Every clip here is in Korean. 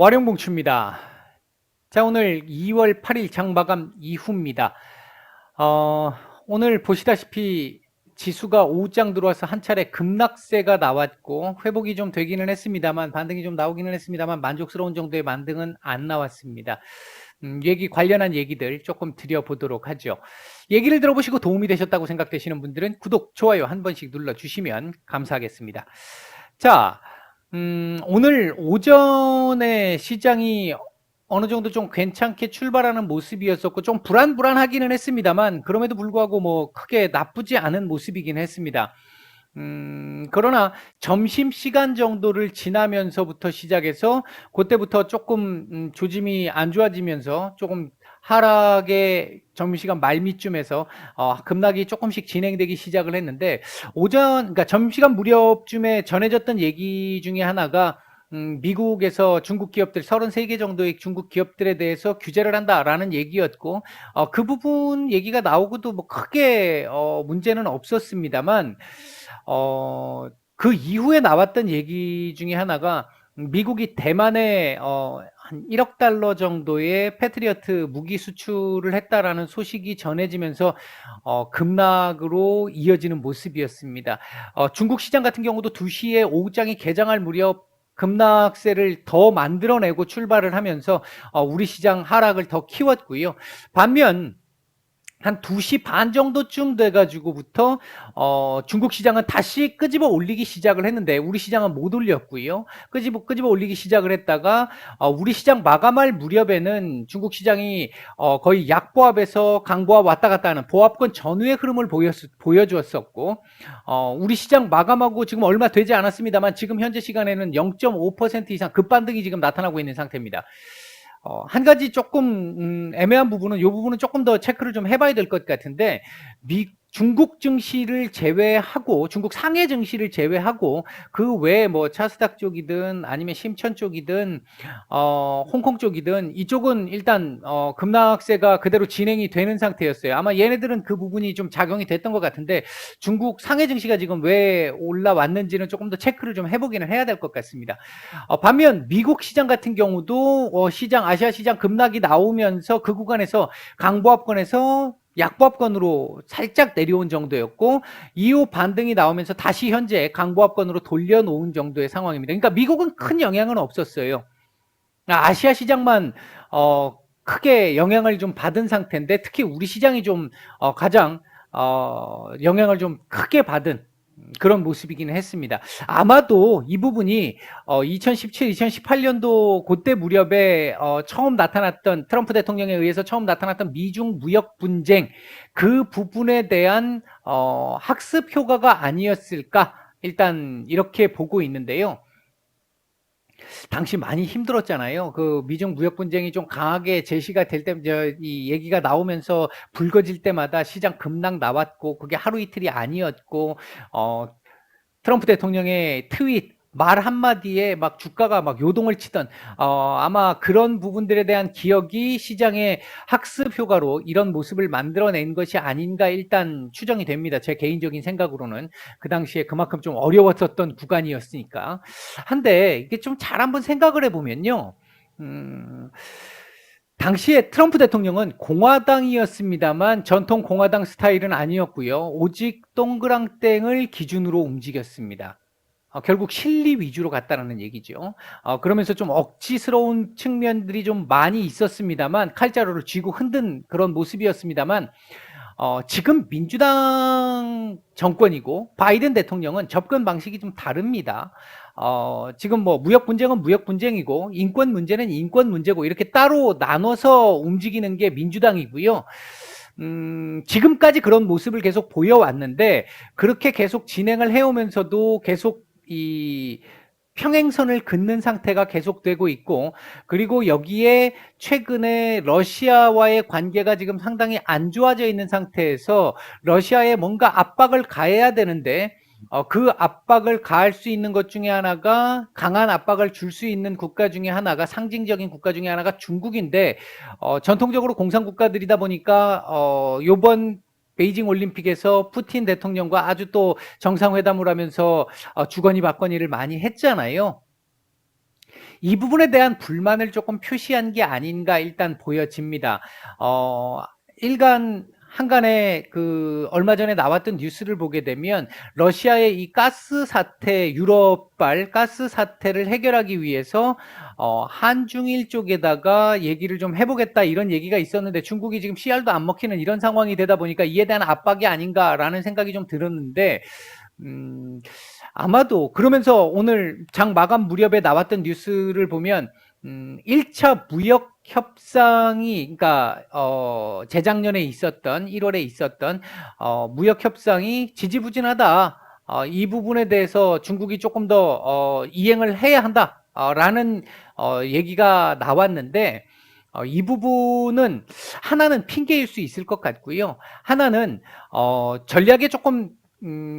월영봉추입니다. 자, 오늘 2월 8일 장마감 이후입니다. 오늘 보시다시피 지수가 5장 들어와서 한 차례 급락세가 나왔고 회복이 좀 되기는 했습니다만 반등이 좀 나오기는 했습니다만 만족스러운 정도의 반등은 안 나왔습니다. 관련한 얘기들 조금 드려보도록 하죠. 얘기를 들어보시고 도움이 되셨다고 생각되시는 분들은 구독, 좋아요 한 번씩 눌러주시면 감사하겠습니다. 자, 오늘 오전에 시장이 어느 정도 좀 괜찮게 출발하는 모습이었었고 좀 불안불안하기는 했습니다만 그럼에도 불구하고 뭐 크게 나쁘지 않은 모습이긴 했습니다. 그러나 점심시간 정도를 지나면서부터 시작해서 그때부터 조금 조짐이 안 좋아지면서 조금 하락의 점심시간 말미쯤에서 급락이 조금씩 진행되기 시작을 했는데 그러니까 점심시간 무렵쯤에 전해졌던 얘기 중에 하나가 미국에서 중국 기업들 33개 정도의 중국 기업들에 대해서 규제를 한다라는 얘기였고 그 부분 얘기가 나오고도 뭐 크게 문제는 없었습니다만 그 이후에 나왔던 얘기 중에 하나가 미국이 대만에 한 1억 달러 정도의 패트리어트 무기 수출을 했다라는 소식이 전해지면서 급락으로 이어지는 모습이었습니다. 중국 시장 같은 경우도 2시에 오후장이 개장할 무렵 급락세를 더 만들어내고 출발을 하면서 우리 시장 하락을 더 키웠고요. 반면 한 2시 반 정도쯤 돼가지고부터 중국 시장은 다시 끄집어 올리기 시작을 했는데 우리 시장은 못 올렸고요. 끄집어 올리기 시작을 했다가 우리 시장 마감할 무렵에는 중국 시장이 거의 약보합에서 강보합 왔다 갔다 하는 보합권 전후의 흐름을 보여주었었고 우리 시장 마감하고 지금 얼마 되지 않았습니다만 지금 현재 시간에는 0.5% 이상 급반등이 지금 나타나고 있는 상태입니다. 한 가지 조금 애매한 부분은 이 부분은 조금 더 체크를 좀 해봐야 될 것 같은데 중국 증시를 제외하고 중국 상해 증시를 제외하고 그 외에 뭐 차스닥 쪽이든 아니면 심천 쪽이든 홍콩 쪽이든 이쪽은 일단 급락세가 그대로 진행이 되는 상태였어요. 아마 얘네들은 그 부분이 좀 작용이 됐던 것 같은데 중국 상해 증시가 지금 왜 올라왔는지는 조금 더 체크를 좀 해보기는 해야 될 것 같습니다. 반면 미국 시장 같은 경우도 아시아 시장 급락이 나오면서 그 구간에서 강보합권에서 약보합권으로 살짝 내려온 정도였고 이후 반등이 나오면서 다시 현재 강보합권으로 돌려놓은 정도의 상황입니다. 그러니까 미국은 큰 영향은 없었어요. 아시아 시장만 크게 영향을 좀 받은 상태인데 특히 우리 시장이 좀 가장 영향을 좀 크게 받은 그런 모습이기는 했습니다. 아마도 이 부분이 2017, 2018년도 그때 무렵에 처음 나타났던 트럼프 대통령에 의해서 처음 나타났던 미중 무역 분쟁 그 부분에 대한 학습 효과가 아니었을까 일단 이렇게 보고 있는데요. 당시 많이 힘들었잖아요. 그 미중 무역 분쟁이 좀 강하게 제시가 될 때, 이 얘기가 나오면서 불거질 때마다 시장 급락 나왔고, 그게 하루 이틀이 아니었고, 트럼프 대통령의 트윗, 말 한마디에 막 주가가 막 요동을 치던 아마 그런 부분들에 대한 기억이 시장의 학습 효과로 이런 모습을 만들어낸 것이 아닌가 일단 추정이 됩니다. 제 개인적인 생각으로는 그 당시에 그만큼 좀 어려웠었던 구간이었으니까. 한데 이게 좀 잘 한번 생각을 해보면요. 당시에 트럼프 대통령은 공화당이었습니다만 전통 공화당 스타일은 아니었고요. 오직 동그랑땡을 기준으로 움직였습니다. 결국 실리 위주로 갔다는 얘기죠. 그러면서 좀 억지스러운 측면들이 좀 많이 있었습니다만 칼자루를 쥐고 흔든 그런 모습이었습니다만 지금 민주당 정권이고 바이든 대통령은 접근 방식이 좀 다릅니다. 지금 뭐 무역 분쟁은 무역 분쟁이고 인권 문제는 인권 문제고 이렇게 따로 나눠서 움직이는 게 민주당이고요. 지금까지 그런 모습을 계속 보여왔는데 그렇게 계속 진행을 해오면서도 계속 이 평행선을 긋는 상태가 계속되고 있고 그리고 여기에 최근에 러시아와의 관계가 지금 상당히 안 좋아져 있는 상태에서 러시아에 뭔가 압박을 가해야 되는데 그 압박을 가할 수 있는 것 중에 하나가 강한 압박을 줄 수 있는 국가 중에 하나가 상징적인 국가 중에 하나가 중국인데 전통적으로 공산국가들이다 보니까 요번 베이징 올림픽에서 푸틴 대통령과 아주 또 정상회담을 하면서 주거니 받거니를 많이 했잖아요. 이 부분에 대한 불만을 조금 표시한 게 아닌가 일단 보여집니다. 일간 한간에 얼마 전에 나왔던 뉴스를 보게 되면 러시아의 이 가스 사태, 유럽발 가스 사태를 해결하기 위해서 한중일 쪽에다가 얘기를 좀 해보겠다 이런 얘기가 있었는데 중국이 지금 씨알도 안 먹히는 이런 상황이 되다 보니까 이에 대한 압박이 아닌가라는 생각이 좀 들었는데 아마도 그러면서 오늘 장 마감 무렵에 나왔던 뉴스를 보면 1차 무역 협상이 그러니까 재작년에 있었던 1월에 있었던 무역 협상이 지지부진하다. 이 부분에 대해서 중국이 조금 더 이행을 해야 한다라는 얘기가 나왔는데 이 부분은 하나는 핑계일 수 있을 것 같고요. 하나는 전략에 조금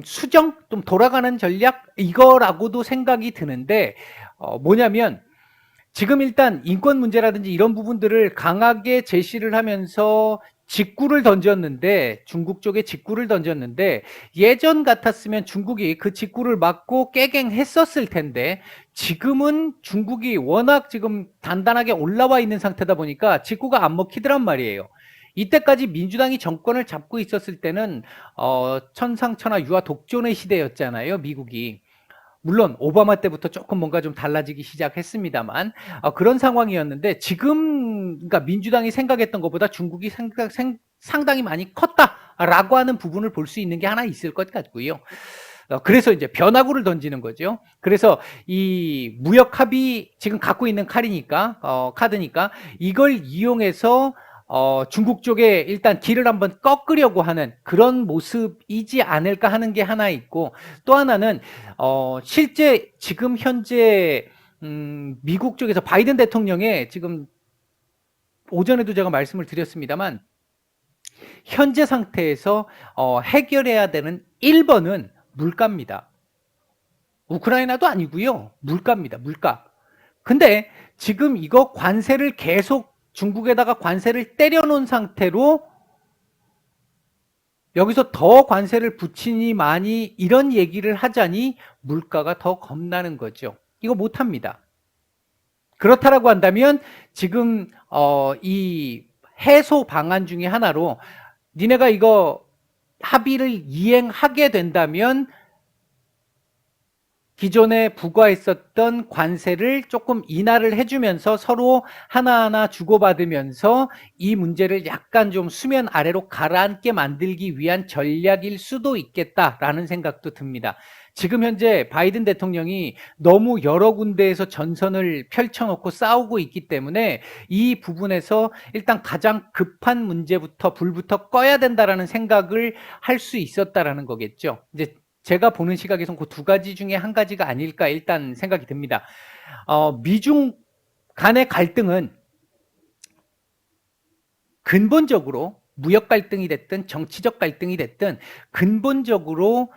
수정 좀 돌아가는 전략 이거라고도 생각이 드는데 뭐냐면 지금 일단 인권 문제라든지 이런 부분들을 강하게 제시를 하면서 직구를 던졌는데 중국 쪽에 직구를 던졌는데 예전 같았으면 중국이 그 직구를 막고 깨갱했었을 텐데 지금은 중국이 워낙 지금 단단하게 올라와 있는 상태다 보니까 직구가 안 먹히더란 말이에요. 이때까지 민주당이 정권을 잡고 있었을 때는 천상천하 유아 독존의 시대였잖아요, 미국이. 물론 오바마 때부터 조금 뭔가 좀 달라지기 시작했습니다만 그런 상황이었는데 지금 그러니까 민주당이 생각했던 것보다 중국이 상당히 많이 컸다라고 하는 부분을 볼 수 있는 게 하나 있을 것 같고요. 그래서 이제 변화구를 던지는 거죠. 그래서 이 무역 합의 지금 갖고 있는 카드니까 이걸 이용해서 중국 쪽에 일단 길을 한번 꺾으려고 하는 그런 모습이지 않을까 하는 게 하나 있고 또 하나는 실제 지금 현재 미국 쪽에서 바이든 대통령의 지금 오전에도 제가 말씀을 드렸습니다만 현재 상태에서 해결해야 되는 1번은 물가입니다. 우크라이나도 아니고요. 물가입니다. 물가. 근데 지금 이거 관세를 계속 중국에다가 관세를 때려놓은 상태로 여기서 더 관세를 붙이니 많이 이런 얘기를 하자니 물가가 더 겁나는 거죠. 이거 못합니다. 그렇다라고 한다면 지금 이 해소 방안 중에 하나로 니네가 이거 합의를 이행하게 된다면 기존에 부과했었던 관세를 조금 인하를 해주면서 서로 하나하나 주고받으면서 이 문제를 약간 좀 수면 아래로 가라앉게 만들기 위한 전략일 수도 있겠다라는 생각도 듭니다. 지금 현재 바이든 대통령이 너무 여러 군데에서 전선을 펼쳐놓고 싸우고 있기 때문에 이 부분에서 일단 가장 급한 문제부터 불부터 꺼야 된다라는 생각을 할 수 있었다라는 거겠죠. 이제 제가 보는 시각에선 그 두 가지 중에 한 가지가 아닐까 일단 생각이 듭니다. 미중 간의 갈등은 근본적으로 무역 갈등이 됐든 정치적 갈등이 됐든 근본적으로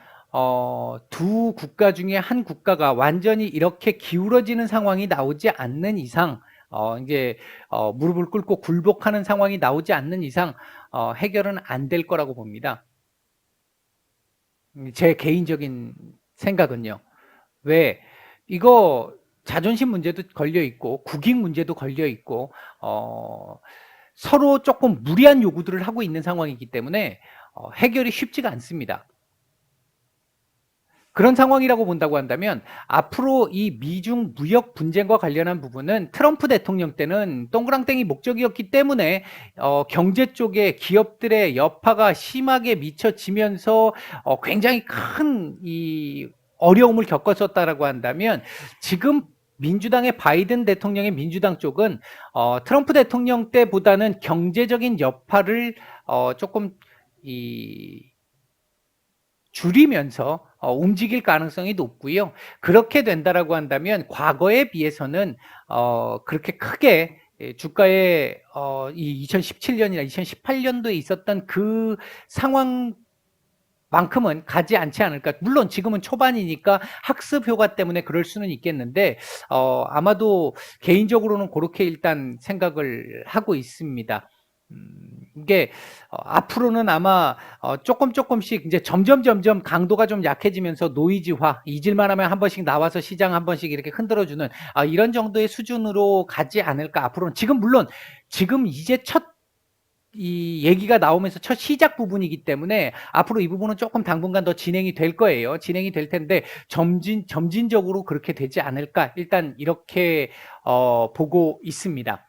두 국가 중에 한 국가가 완전히 이렇게 기울어지는 상황이 나오지 않는 이상 이제 무릎을 꿇고 굴복하는 상황이 나오지 않는 이상 해결은 안 될 거라고 봅니다. 제 개인적인 생각은요. 왜 이거 자존심 문제도 걸려 있고 국익 문제도 걸려 있고 서로 조금 무리한 요구들을 하고 있는 상황이기 때문에 해결이 쉽지가 않습니다. 그런 상황이라고 본다고 한다면 앞으로 이 미중 무역 분쟁과 관련한 부분은 트럼프 대통령 때는 동그랑땡이 목적이었기 때문에 경제 쪽에 기업들의 여파가 심하게 미쳐지면서 굉장히 큰 이 어려움을 겪었었다라고 한다면 지금 민주당의 바이든 대통령의 민주당 쪽은 트럼프 대통령 때보다는 경제적인 여파를 조금 줄이면서 움직일 가능성이 높고요. 그렇게 된다라고 한다면 과거에 비해서는 그렇게 크게 주가에 이 2017년이나 2018년도에 있었던 그 상황만큼은 가지 않지 않을까. 물론 지금은 초반이니까 학습 효과 때문에 그럴 수는 있겠는데 아마도 개인적으로는 그렇게 일단 생각을 하고 있습니다. 이게 앞으로는 아마 조금씩 이제 점점 강도가 좀 약해지면서 노이즈화, 잊을만 하면 한 번씩 나와서 시장 한 번씩 이렇게 흔들어주는 이런 정도의 수준으로 가지 않을까. 앞으로는 지금 물론 지금 이제 이 얘기가 나오면서 첫 시작 부분이기 때문에 앞으로 이 부분은 조금 당분간 더 진행이 될 거예요. 진행이 될 텐데 점진적으로 그렇게 되지 않을까. 일단 이렇게 보고 있습니다.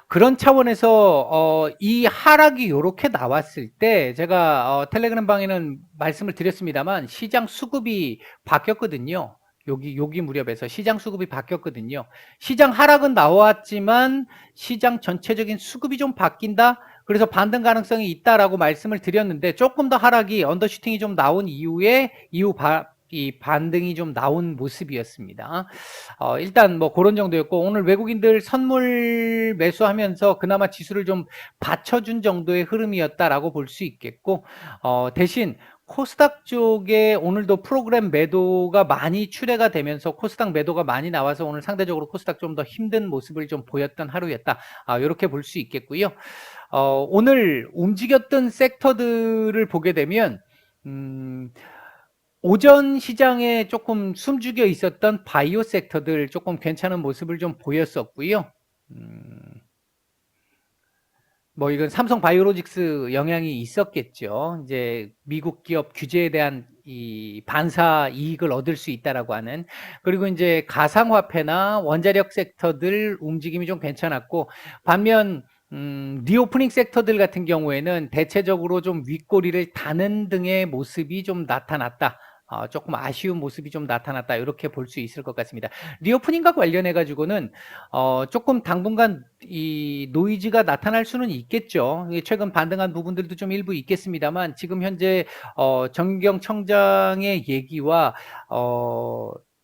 그런 차원에서 이 하락이 이렇게 나왔을 때 제가 텔레그램 방에는 말씀을 드렸습니다만 시장 수급이 바뀌었거든요. 여기 무렵에서 시장 수급이 바뀌었거든요. 시장 하락은 나왔지만 시장 전체적인 수급이 좀 바뀐다. 그래서 반등 가능성이 있다라고 말씀을 드렸는데 조금 더 하락이 언더슈팅이 좀 나온 이후에 이 반등이 좀 나온 모습이었습니다. 일단 뭐 그런 정도였고 오늘 외국인들 선물 매수하면서 그나마 지수를 좀 받쳐준 정도의 흐름이었다라고 볼 수 있겠고 대신 코스닥 쪽에 오늘도 프로그램 매도가 많이 출회가 되면서 코스닥 매도가 많이 나와서 오늘 상대적으로 코스닥 좀 더 힘든 모습을 좀 보였던 하루였다. 이렇게 볼 수 있겠고요. 오늘 움직였던 섹터들을 보게 되면 오전 시장에 조금 숨죽여 있었던 바이오 섹터들 조금 괜찮은 모습을 좀 보였었고요. 뭐 이건 삼성 바이오로직스 영향이 있었겠죠. 이제 미국 기업 규제에 대한 이 반사 이익을 얻을 수 있다라고 하는. 그리고 이제 가상화폐나 원자력 섹터들 움직임이 좀 괜찮았고 반면 리오프닝 섹터들 같은 경우에는 대체적으로 좀 윗꼬리를 다는 등의 모습이 좀 나타났다. 조금 아쉬운 모습이 좀 나타났다. 이렇게 볼 수 있을 것 같습니다. 리오프닝과 관련해 가지고는 조금 당분간 이 노이즈가 나타날 수는 있겠죠. 최근 반등한 부분들도 좀 일부 있겠습니다만 지금 현재 정경 청장의 얘기와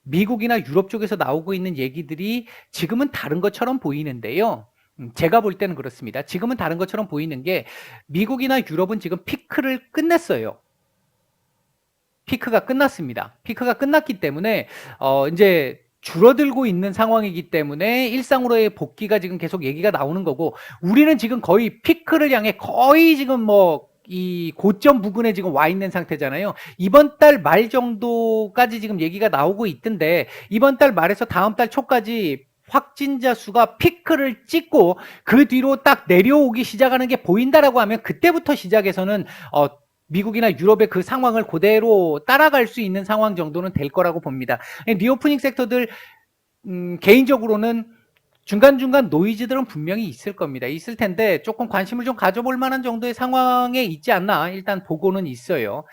미국이나 유럽 쪽에서 나오고 있는 얘기들이 지금은 다른 것처럼 보이는데요. 제가 볼 때는 그렇습니다. 지금은 다른 것처럼 보이는 게 미국이나 유럽은 지금 피크를 끝냈어요. 피크가 끝났습니다. 피크가 끝났기 때문에 이제 줄어들고 있는 상황이기 때문에 일상으로의 복귀가 지금 계속 얘기가 나오는 거고 우리는 지금 거의 피크를 향해 거의 지금 뭐 이 고점 부근에 지금 와 있는 상태잖아요. 이번 달 말 정도까지 지금 얘기가 나오고 있던데 이번 달 말에서 다음 달 초까지 확진자 수가 피크를 찍고 그 뒤로 딱 내려오기 시작하는 게 보인다라고 하면 그때부터 시작해서는 미국이나 유럽의 그 상황을 그대로 따라갈 수 있는 상황 정도는 될 거라고 봅니다. 리오프닝 섹터들 개인적으로는 중간중간 노이즈들은 분명히 있을 겁니다. 있을 텐데 조금 관심을 좀 가져볼 만한 정도의 상황에 있지 않나 일단 보고는 있어요.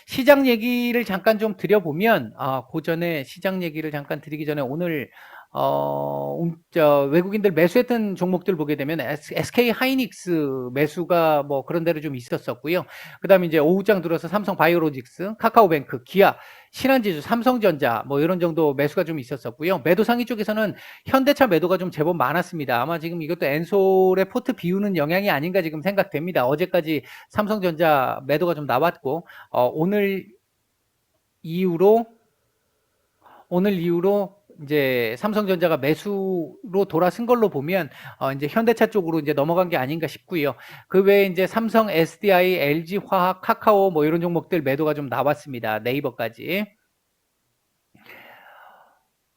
시장 얘기를 잠깐 좀 드려보면 그 전에 시장 얘기를 잠깐 드리기 전에 오늘 외국인들 매수했던 종목들 보게 되면 SK 하이닉스 매수가 뭐 그런 대로 좀 있었었고요. 그 다음에 이제 오후장 들어서 삼성 바이오로직스, 카카오뱅크, 기아, 신한지주, 삼성전자 뭐 이런 정도 매수가 좀 있었었고요. 매도 상위 쪽에서는 현대차 매도가 좀 제법 많았습니다. 아마 지금 이것도 엔솔의 포트 비우는 영향이 아닌가 지금 생각됩니다. 어제까지 삼성전자 매도가 좀 나왔고 오늘 이후로 이제 삼성전자가 매수로 돌아선 걸로 보면 이제 현대차 쪽으로 이제 넘어간 게 아닌가 싶고요. 그 외에 이제 삼성, SDI, LG 화학, 카카오 뭐 이런 종목들 매도가 좀 나왔습니다. 네이버까지.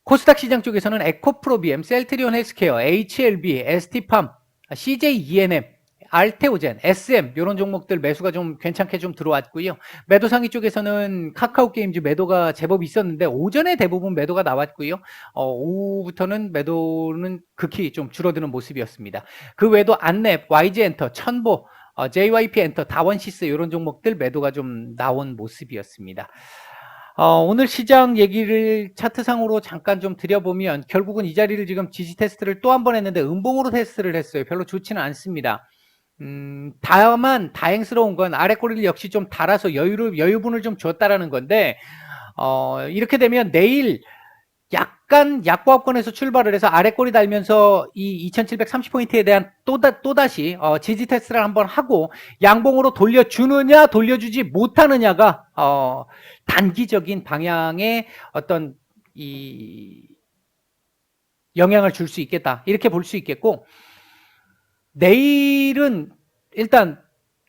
코스닥 시장 쪽에서는 에코프로비엠, 셀트리온 헬스케어, HLB, ST팜, CJ ENM, 알테오젠, SM 이런 종목들 매수가 좀 괜찮게 좀 들어왔고요. 매도 상위 쪽에서는 카카오 게임즈 매도가 제법 있었는데 오전에 대부분 매도가 나왔고요. 오후부터는 매도는 극히 좀 줄어드는 모습이었습니다. 그 외에도 안랩, YG엔터, 천보, JYP 엔터, 다원시스 이런 종목들 매도가 좀 나온 모습이었습니다. 오늘 시장 얘기를 차트상으로 잠깐 좀 드려보면 결국은 이 자리를 지금 지지 테스트를 또 한 번 했는데 음봉으로 테스트를 했어요. 별로 좋지는 않습니다. 다만 다행스러운 건 아래 꼬리를 역시 좀 달아서 여유분을 좀 줬다라는 건데 이렇게 되면 내일 약간 약보합권에서 출발을 해서 아래 꼬리 달면서 이 2730포인트에 대한 또다시 지지 테스트를 한번 하고 양봉으로 돌려주느냐 돌려주지 못하느냐가 단기적인 방향의 어떤 이 영향을 줄 수 있겠다 이렇게 볼 수 있겠고 내일은 일단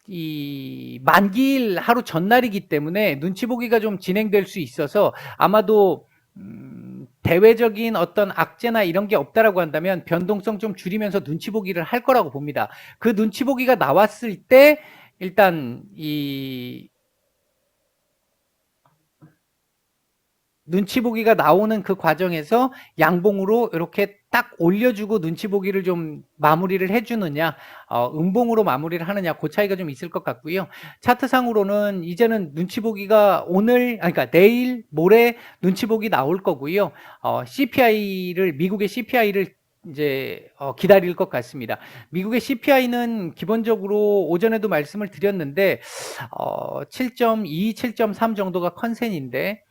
이 만기일 하루 전날이기 때문에 눈치 보기가 좀 진행될 수 있어서 아마도 대외적인 어떤 악재나 이런 게 없다라고 한다면 변동성 좀 줄이면서 눈치 보기를 할 거라고 봅니다. 그 눈치 보기가 나왔을 때 일단 이 눈치 보기가 나오는 그 과정에서 양봉으로 이렇게 딱 올려주고 눈치 보기를 좀 마무리를 해주느냐, 음봉으로 마무리를 하느냐, 그 차이가 좀 있을 것 같고요. 차트상으로는 이제는 눈치 보기가 오늘, 그러니까 내일, 모레 눈치 보기 나올 거고요. 미국의 CPI를 이제 기다릴 것 같습니다. 미국의 CPI는 기본적으로 오전에도 말씀을 드렸는데 7.2, 7.3 정도가 컨센인데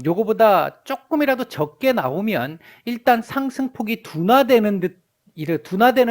요거보다 조금이라도 적게 나오면 일단 상승폭이 둔화되는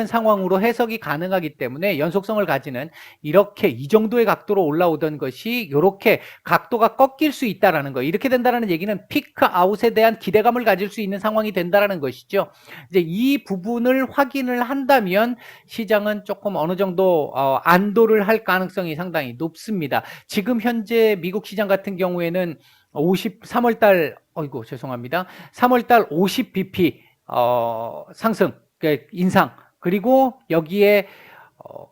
상황으로 해석이 가능하기 때문에 연속성을 가지는 이렇게 이 정도의 각도로 올라오던 것이 이렇게 각도가 꺾일 수 있다라는 거. 이렇게 된다는 얘기는 피크 아웃에 대한 기대감을 가질 수 있는 상황이 된다라는 것이죠. 이제 이 부분을 확인을 한다면 시장은 조금 어느 정도 안도를 할 가능성이 상당히 높습니다. 지금 현재 미국 시장 같은 경우에는 3월 달, 어이구, 죄송합니다. 3월 달 50bp, 상승, 인상. 그리고 여기에,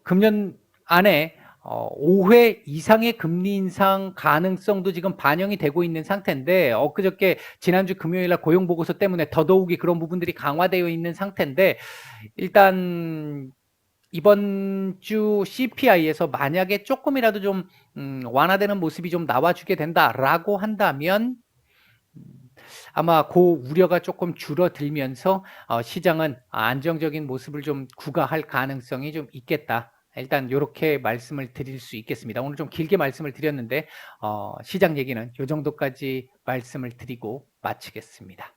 금년 안에, 5회 이상의 금리 인상 가능성도 지금 반영이 되고 있는 상태인데, 엊그저께 지난주 금요일 날 고용보고서 때문에 더더욱이 그런 부분들이 강화되어 있는 상태인데, 일단, 이번 주 CPI에서 만약에 조금이라도 좀 완화되는 모습이 좀 나와주게 된다라고 한다면 아마 그 우려가 조금 줄어들면서 시장은 안정적인 모습을 좀 구가할 가능성이 좀 있겠다. 일단 이렇게 말씀을 드릴 수 있겠습니다. 오늘 좀 길게 말씀을 드렸는데 시장 얘기는 이 정도까지 말씀을 드리고 마치겠습니다.